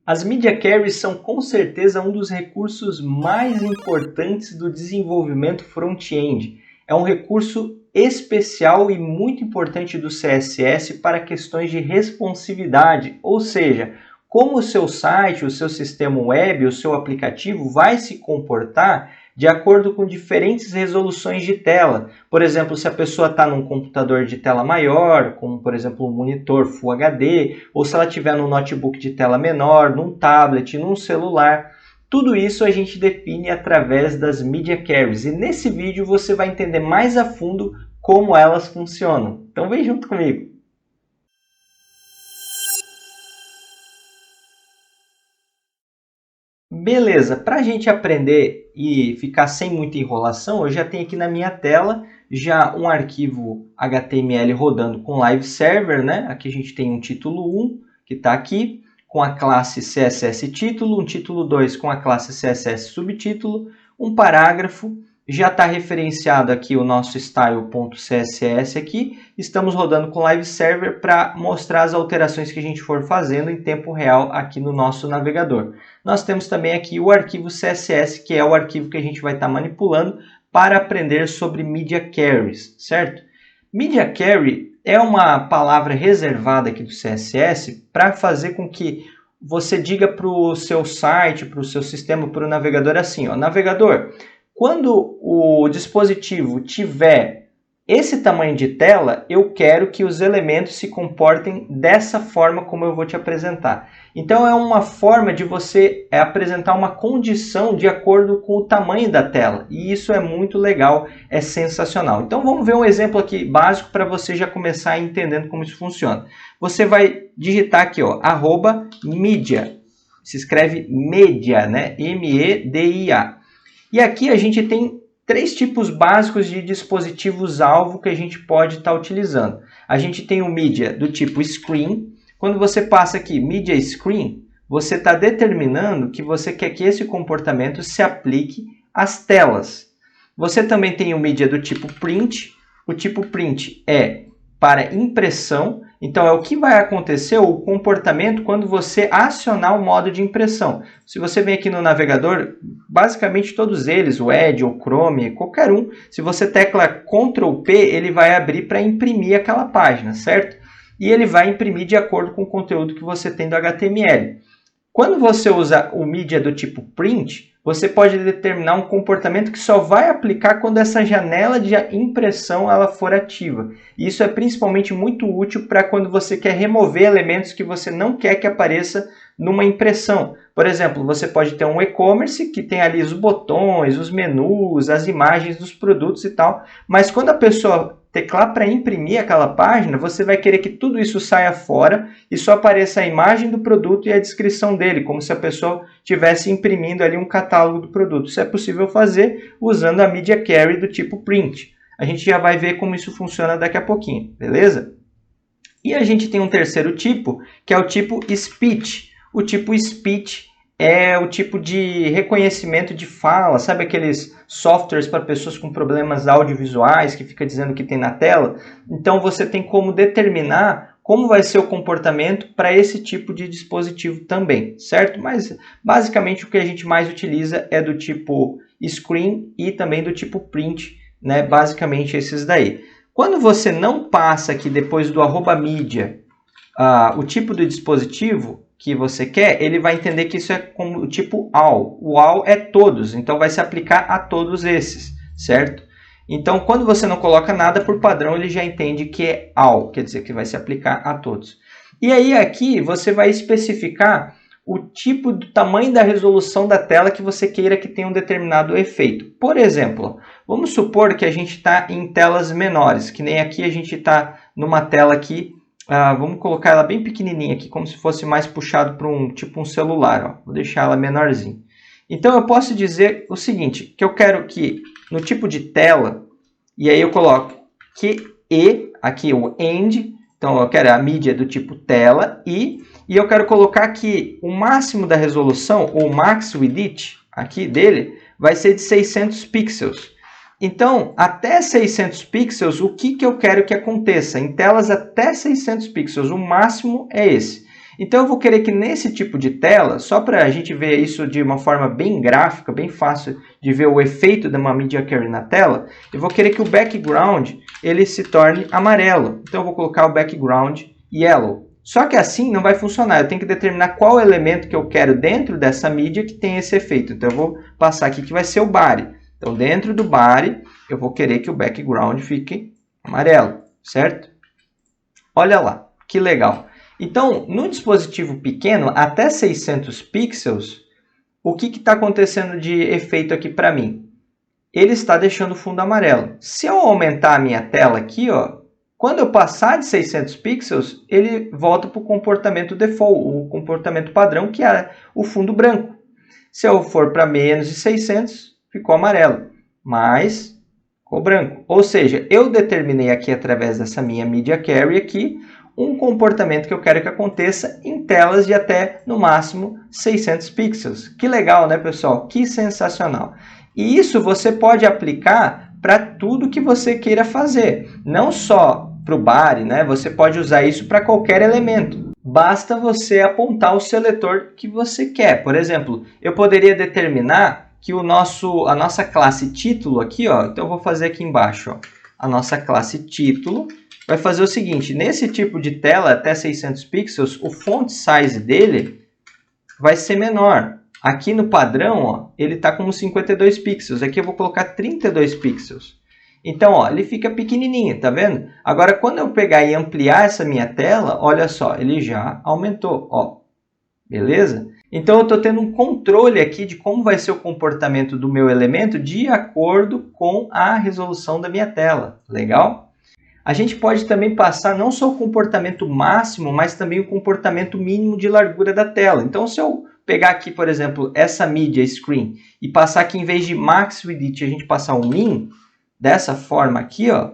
As Media Queries são com certeza um dos recursos mais importantes do desenvolvimento front-end. É um recurso especial e muito importante do CSS para questões de responsividade, ou seja, como o seu site, o seu sistema web, o seu aplicativo vai se comportar de acordo com diferentes resoluções de tela. Por exemplo, se a pessoa está num computador de tela maior, como por exemplo um monitor Full HD, ou se ela estiver num notebook de tela menor, num tablet, num celular. Tudo isso a gente define através das Media Queries. E nesse vídeo você vai entender mais a fundo como elas funcionam. Então vem junto comigo. Beleza, para a gente aprender e ficar sem muita enrolação, eu já tenho aqui na minha tela já um arquivo HTML rodando com Live Server, né? Aqui a gente tem um título 1, que está aqui, com a classe CSS título, um título 2 com a classe CSS subtítulo, um parágrafo, já está referenciado aqui o nosso style.css aqui, estamos rodando com Live Server para mostrar as alterações que a gente for fazendo em tempo real aqui no nosso navegador. Nós temos também aqui o arquivo CSS, que é o arquivo que a gente vai estar manipulando para aprender sobre Media Queries, certo? Media Query é uma palavra reservada aqui do CSS para fazer com que você diga para o seu site, para o seu sistema, para o navegador assim, ó, navegador, quando o dispositivo tiver esse tamanho de tela, eu quero que os elementos se comportem dessa forma como eu vou te apresentar. Então é uma forma de você apresentar uma condição de acordo com o tamanho da tela. E isso é muito legal, é sensacional. Então vamos ver um exemplo aqui básico para você já começar entendendo como isso funciona. Você vai digitar aqui, ó, @media. Se escreve media, né? MEDIA. E aqui a gente tem três tipos básicos de dispositivos-alvo que a gente pode estar utilizando. A gente tem o Media do tipo Screen. Quando você passa aqui Media Screen, você está determinando que você quer que esse comportamento se aplique às telas. Você também tem o Media do tipo Print. O tipo Print é para impressão. Então, é o que vai acontecer, o comportamento, quando você acionar o modo de impressão. Se você vem aqui no navegador, basicamente todos eles, o Edge, o Chrome, qualquer um, se você tecla Ctrl P, ele vai abrir para imprimir aquela página, certo? E ele vai imprimir de acordo com o conteúdo que você tem do HTML. Quando você usa o Media do tipo Print, você pode determinar um comportamento que só vai aplicar quando essa janela de impressão ela for ativa. Isso é principalmente muito útil para quando você quer remover elementos que você não quer que apareça numa impressão. Por exemplo, você pode ter um e-commerce que tem ali os botões, os menus, as imagens dos produtos e tal, mas quando a pessoa teclar para imprimir aquela página, você vai querer que tudo isso saia fora e só apareça a imagem do produto e a descrição dele, como se a pessoa estivesse imprimindo ali um catálogo do produto. Isso é possível fazer usando a Media Query do tipo Print. A gente já vai ver como isso funciona daqui a pouquinho, beleza? E a gente tem um terceiro tipo, que é o tipo Speech. O tipo Speech é o tipo de reconhecimento de fala, sabe aqueles softwares para pessoas com problemas audiovisuais que fica dizendo o que tem na tela? Então você tem como determinar como vai ser o comportamento para esse tipo de dispositivo também, certo? Mas basicamente o que a gente mais utiliza é do tipo Screen e também do tipo Print, né? Basicamente esses daí. Quando você não passa aqui depois do @media o tipo do dispositivo que você quer, ele vai entender que isso é como o tipo all. O all é todos, então vai se aplicar a todos esses, certo? Então, quando você não coloca nada, por padrão, ele já entende que é all, quer dizer que vai se aplicar a todos. E aí aqui você vai especificar o tipo do tamanho da resolução da tela que você queira que tenha um determinado efeito. Por exemplo, vamos supor que a gente está em telas menores, que nem aqui a gente está numa tela aqui. Vamos colocar ela bem pequenininha aqui, como se fosse mais puxado para um celular. Ó. Vou deixar ela menorzinha. Então, eu posso dizer o seguinte, que eu quero que no tipo de tela, e aí eu coloco que aqui o end, então eu quero a mídia do tipo tela, e eu quero colocar aqui o máximo da resolução, ou max width, aqui dele, vai ser de 600 pixels. Então, até 600 pixels, o que eu quero que aconteça? Em telas até 600 pixels, o máximo é esse. Então eu vou querer que nesse tipo de tela, só para a gente ver isso de uma forma bem gráfica, bem fácil de ver o efeito de uma Media Carry na tela, eu vou querer que o background ele se torne amarelo. Então eu vou colocar o background yellow. Só que assim não vai funcionar, eu tenho que determinar qual elemento que eu quero dentro dessa mídia que tem esse efeito. Então eu vou passar aqui que vai ser o body. Então dentro do body eu vou querer que o background fique amarelo, certo? Olha lá, que legal. Então no dispositivo pequeno, até 600 pixels, o que está acontecendo de efeito aqui para mim? Ele está deixando o fundo amarelo. Se eu aumentar a minha tela aqui, ó, quando eu passar de 600 pixels, ele volta para o comportamento default, o comportamento padrão, que é o fundo branco. Se eu for para menos de 600, ficou amarelo, mas ficou branco. Ou seja, eu determinei aqui, através dessa minha Media Carry aqui, um comportamento que eu quero que aconteça em telas de até, no máximo, 600 pixels. Que legal, né, pessoal? Que sensacional! E isso você pode aplicar para tudo que você queira fazer, não só para o body, né? Você pode usar isso para qualquer elemento. Basta você apontar o seletor que você quer. Por exemplo, eu poderia determinar que a nossa classe título aqui, ó, então eu vou fazer aqui embaixo, ó, a nossa classe título vai fazer o seguinte: nesse tipo de tela até 600 pixels, o font size dele vai ser menor. Aqui no padrão, ó, ele está com 52 pixels. Aqui eu vou colocar 32 pixels. Então, ó, ele fica pequenininho, tá vendo? Agora, quando eu pegar e ampliar essa minha tela, olha só, ele já aumentou, ó. Beleza? Então, eu estou tendo um controle aqui de como vai ser o comportamento do meu elemento de acordo com a resolução da minha tela. Legal? A gente pode também passar não só o comportamento máximo, mas também o comportamento mínimo de largura da tela. Então, se eu pegar aqui, por exemplo, essa Media Screen e passar aqui, em vez de Max Width, a gente passar um Min, dessa forma aqui, ó,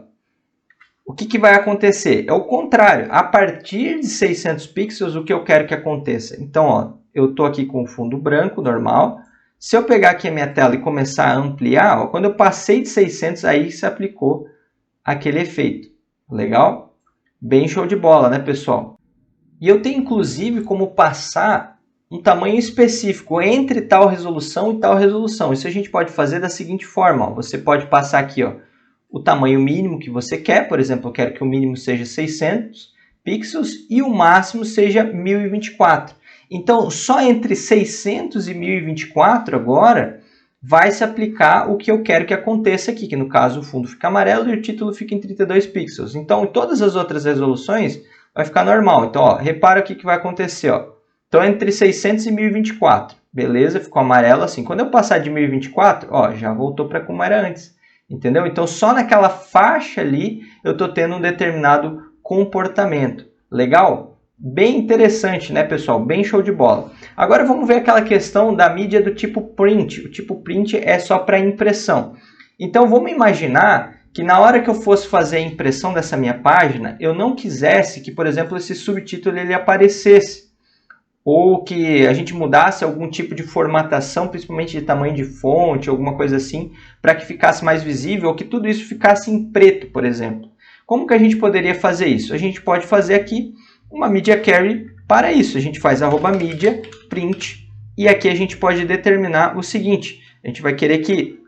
o que vai acontecer? É o contrário. A partir de 600 pixels, o que eu quero que aconteça? Então, ó, eu estou aqui com o fundo branco, normal. Se eu pegar aqui a minha tela e começar a ampliar, ó, quando eu passei de 600, aí se aplicou aquele efeito. Legal? Bem show de bola, né, pessoal? E eu tenho, inclusive, como passar um tamanho específico entre tal resolução e tal resolução. Isso a gente pode fazer da seguinte forma, ó. Você pode passar aqui, ó, o tamanho mínimo que você quer. Por exemplo, eu quero que o mínimo seja 600 pixels e o máximo seja 1024. Então, só entre 600 e 1024 agora vai se aplicar o que eu quero que aconteça aqui, que no caso o fundo fica amarelo e o título fica em 32 pixels. Então, em todas as outras resoluções vai ficar normal. Então, ó, repara o que vai acontecer, ó. Então, entre 600 e 1024, beleza? Ficou amarelo assim. Quando eu passar de 1024, ó, já voltou para como era antes, entendeu? Então, só naquela faixa ali eu estou tendo um determinado comportamento. Legal? Bem interessante, né, pessoal? Bem show de bola. Agora, vamos ver aquela questão da mídia do tipo print. O tipo print é só para impressão. Então, vamos imaginar que na hora que eu fosse fazer a impressão dessa minha página, eu não quisesse que, por exemplo, esse subtítulo ele aparecesse, ou que a gente mudasse algum tipo de formatação, principalmente de tamanho de fonte, alguma coisa assim, para que ficasse mais visível, ou que tudo isso ficasse em preto, por exemplo. Como que a gente poderia fazer isso? A gente pode fazer aqui uma Media Carry para isso. A gente faz @media print, e aqui a gente pode determinar o seguinte: a gente vai querer que,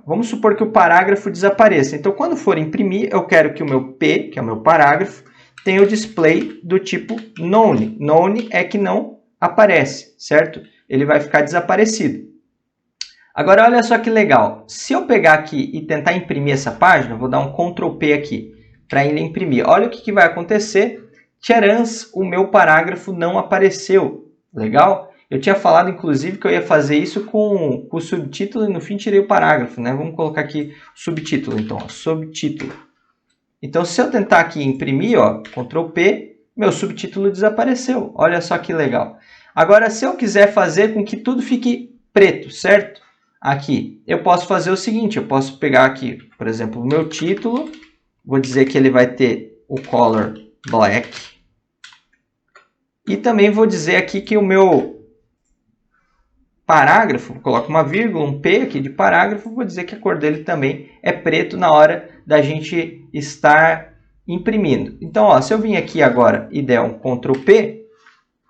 vamos supor que o parágrafo desapareça. Então, quando for imprimir, eu quero que o meu P, que é o meu parágrafo, tem o display do tipo none. None é que não aparece, certo? Ele vai ficar desaparecido. Agora, olha só que legal. Se eu pegar aqui e tentar imprimir essa página, vou dar um Ctrl P aqui para ele imprimir. Olha o que vai acontecer. Tcharans, o meu parágrafo não apareceu. Legal? Eu tinha falado, inclusive, que eu ia fazer isso com o subtítulo e no fim tirei o parágrafo, né? Vamos colocar aqui subtítulo, então, ó, subtítulo. Então, se eu tentar aqui imprimir, ó, Ctrl P, meu subtítulo desapareceu. Olha só que legal. Agora, se eu quiser fazer com que tudo fique preto, certo? Aqui, eu posso fazer o seguinte, eu posso pegar aqui, por exemplo, o meu título, vou dizer que ele vai ter o color black, e também vou dizer aqui que o meu parágrafo, coloco uma vírgula, um P aqui de parágrafo, vou dizer que a cor dele também é preto na hora da gente estar imprimindo. Então, ó, se eu vim aqui agora e der um Ctrl P,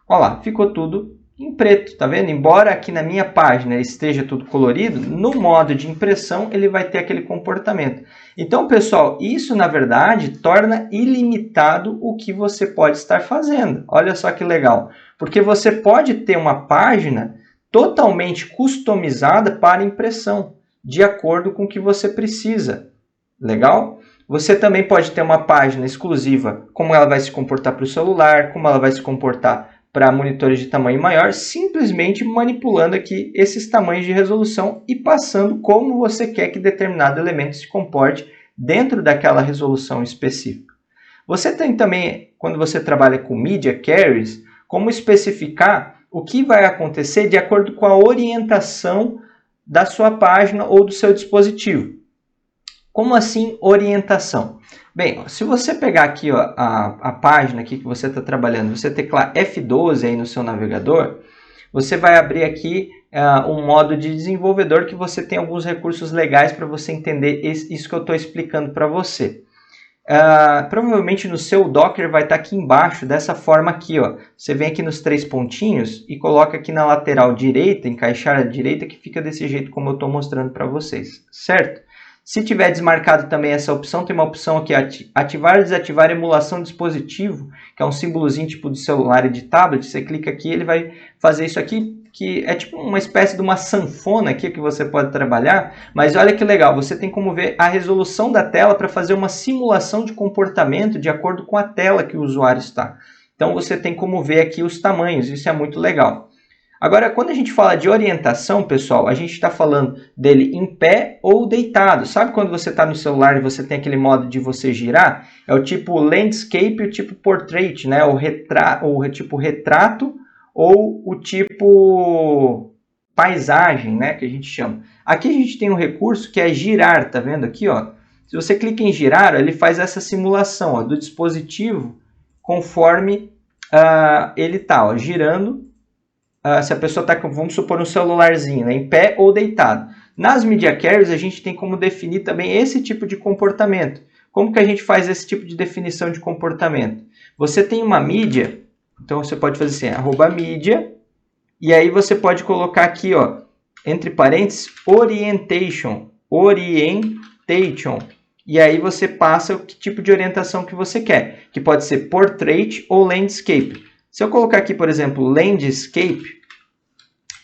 Olha lá, ficou tudo em preto, tá vendo? Embora aqui na minha página esteja tudo colorido, no modo de impressão ele vai ter aquele comportamento. Então, pessoal, isso na verdade torna ilimitado o que você pode estar fazendo. Olha só que legal, porque você pode ter uma página totalmente customizada para impressão, de acordo com o que você precisa. Legal? Você também pode ter uma página exclusiva, como ela vai se comportar para o celular, como ela vai se comportar para monitores de tamanho maior, simplesmente manipulando aqui esses tamanhos de resolução e passando como você quer que determinado elemento se comporte dentro daquela resolução específica. Você tem também, quando você trabalha com Media Carriers, como especificar o que vai acontecer de acordo com a orientação da sua página ou do seu dispositivo. Como assim orientação? Bem, se você pegar aqui ó, a página aqui que você está trabalhando, você teclar F12 aí no seu navegador, você vai abrir aqui um modo de desenvolvedor que você tem alguns recursos legais para você entender isso que eu estou explicando para você. Provavelmente no seu Docker vai estar aqui embaixo, dessa forma aqui, ó. Você vem aqui nos 3 pontinhos e coloca aqui na lateral direita, encaixar à direita, que fica desse jeito como eu estou mostrando para vocês, certo? Se tiver desmarcado também essa opção, tem uma opção aqui, ativar e desativar emulação de dispositivo, que é um símbolozinho tipo de celular e de tablet. Você clica aqui, ele vai fazer isso aqui, que é tipo uma espécie de uma sanfona aqui que você pode trabalhar. Mas olha que legal, você tem como ver a resolução da tela para fazer uma simulação de comportamento de acordo com a tela que o usuário está. Então você tem como ver aqui os tamanhos, isso é muito legal. Agora, quando a gente fala de orientação, pessoal, a gente está falando dele em pé ou deitado. Sabe quando você está no celular e você tem aquele modo de você girar? É o tipo landscape e o tipo portrait, né? O tipo retrato ou o tipo paisagem, né? Que a gente chama. Aqui a gente tem um recurso que é girar, tá vendo aqui, ó? Se você clica em girar, ele faz essa simulação ó, do dispositivo conforme ele está, ó, girando. Se a pessoa está, vamos supor, um celularzinho, né, em pé ou deitado. Nas Media Carriers, a gente tem como definir também esse tipo de comportamento. Como que a gente faz esse tipo de definição de comportamento? Você tem uma mídia, então você pode fazer assim, @media, e aí você pode colocar aqui, ó, entre parênteses, orientation, e aí você passa o tipo de orientação que você quer, que pode ser portrait ou landscape. Se eu colocar aqui, por exemplo, landscape,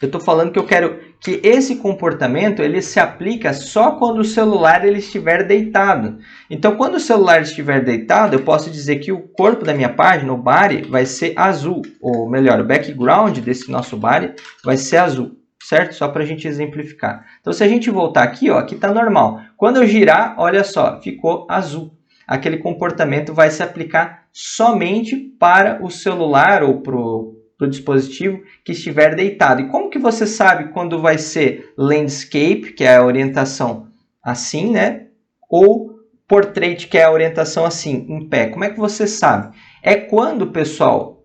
eu estou falando que eu quero que esse comportamento ele se aplica só quando o celular ele estiver deitado. Então, quando o celular estiver deitado, eu posso dizer que o corpo da minha página, o body, vai ser azul. Ou melhor, o background desse nosso body vai ser azul, certo? Só para a gente exemplificar. Então, se a gente voltar aqui, ó, aqui está normal. Quando eu girar, olha só, ficou azul. Aquele comportamento vai se aplicar somente para o celular ou para o dispositivo que estiver deitado. E como que você sabe quando vai ser landscape, que é a orientação assim, né? Ou portrait, que é a orientação assim, em pé? Como é que você sabe? É quando, pessoal,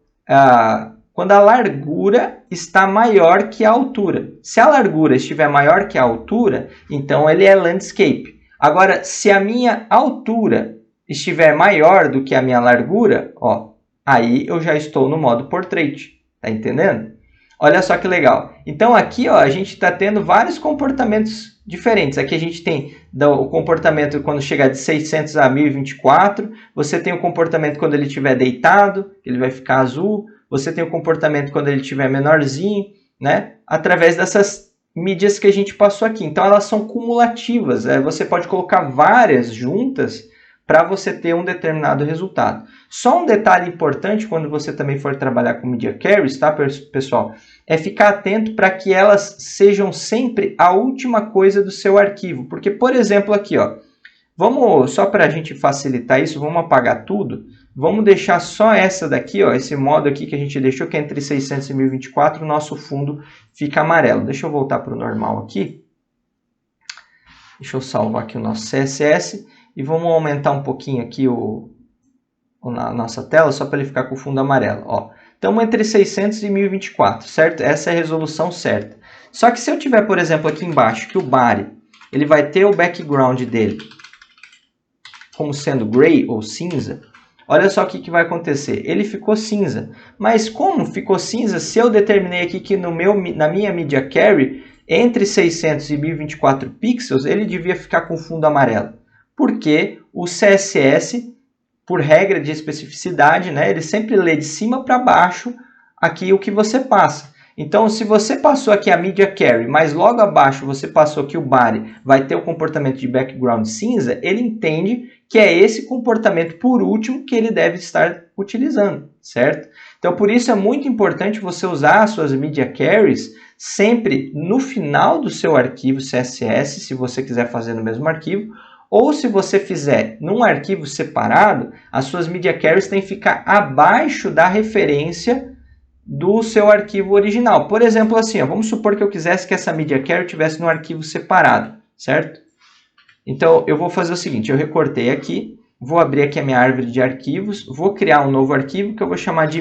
quando a largura está maior que a altura. Se a largura estiver maior que a altura, então ele é landscape. Agora, se a minha altura estiver maior do que a minha largura, ó, aí eu já estou no modo portrait, tá entendendo? Olha só que legal. Então aqui, ó, a gente está tendo vários comportamentos diferentes. Aqui a gente tem o comportamento quando chegar de 600 a 1024, você tem o comportamento quando ele estiver deitado, que ele vai ficar azul, você tem o comportamento quando ele estiver menorzinho, né? Através dessas mídias que a gente passou aqui. Então elas são cumulativas, você pode colocar várias juntas para você ter um determinado resultado. Só um detalhe importante quando você também for trabalhar com Media Carriers, tá, pessoal? É ficar atento para que elas sejam sempre a última coisa do seu arquivo. Porque, por exemplo, aqui, ó, só para a gente facilitar isso, vamos apagar tudo. Vamos deixar só essa daqui, ó, esse modo aqui que a gente deixou, que é entre 600 e 1024, o nosso fundo fica amarelo. Deixa eu voltar para o normal aqui. Deixa eu salvar aqui o nosso CSS. E vamos aumentar um pouquinho aqui a nossa tela, só para ele ficar com o fundo amarelo. Ó, estamos entre 600 e 1024, certo? Essa é a resolução certa. Só que se eu tiver, por exemplo, aqui embaixo, que o body ele vai ter o background dele como sendo gray ou cinza, olha só o que vai acontecer. Ele ficou cinza. Mas como ficou cinza se eu determinei aqui que na minha Media Carry, entre 600 e 1024 pixels, ele devia ficar com fundo amarelo? Porque o CSS, por regra de especificidade, né, ele sempre lê de cima para baixo aqui o que você passa. Então, se você passou aqui a Media Carry, mas logo abaixo você passou que o body vai ter o comportamento de background cinza, ele entende que é esse comportamento por último que ele deve estar utilizando, certo? Então, por isso é muito importante você usar as suas Media Carries sempre no final do seu arquivo CSS, se você quiser fazer no mesmo arquivo, ou se você fizer num arquivo separado, as suas Media Carries têm que ficar abaixo da referência do seu arquivo original. Por exemplo, assim, ó, vamos supor que eu quisesse que essa Media Carry estivesse no arquivo separado, certo? Então, eu vou fazer o seguinte, eu recortei aqui, vou abrir aqui a minha árvore de arquivos, vou criar um novo arquivo que eu vou chamar de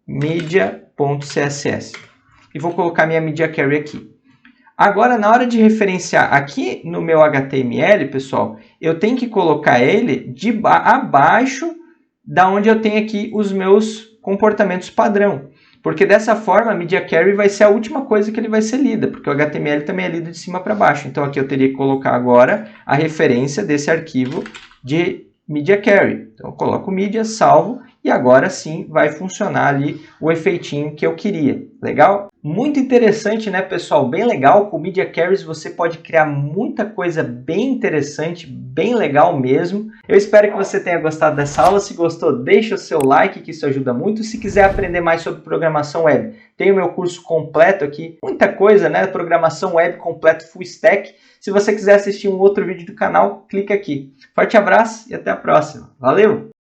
media.css e vou colocar minha Media Carry aqui. Agora, na hora de referenciar aqui no meu HTML, pessoal, eu tenho que colocar ele abaixo da onde eu tenho aqui os meus comportamentos padrão. Porque dessa forma, a Media Carry vai ser a última coisa que ele vai ser lida, porque o HTML também é lido de cima para baixo. Então, aqui eu teria que colocar agora a referência desse arquivo de Media Carry. Então, eu coloco Media, salvo, e agora sim vai funcionar ali o efeitinho que eu queria. Legal? Muito interessante, né, pessoal? Bem legal. Com Media Carries você pode criar muita coisa bem interessante, bem legal mesmo. Eu espero que você tenha gostado dessa aula. Se gostou, deixa o seu like, que isso ajuda muito. Se quiser aprender mais sobre programação web, tem o meu curso completo aqui. Muita coisa, né? Programação web completo full stack. Se você quiser assistir um outro vídeo do canal, clica aqui. Forte abraço e até a próxima. Valeu!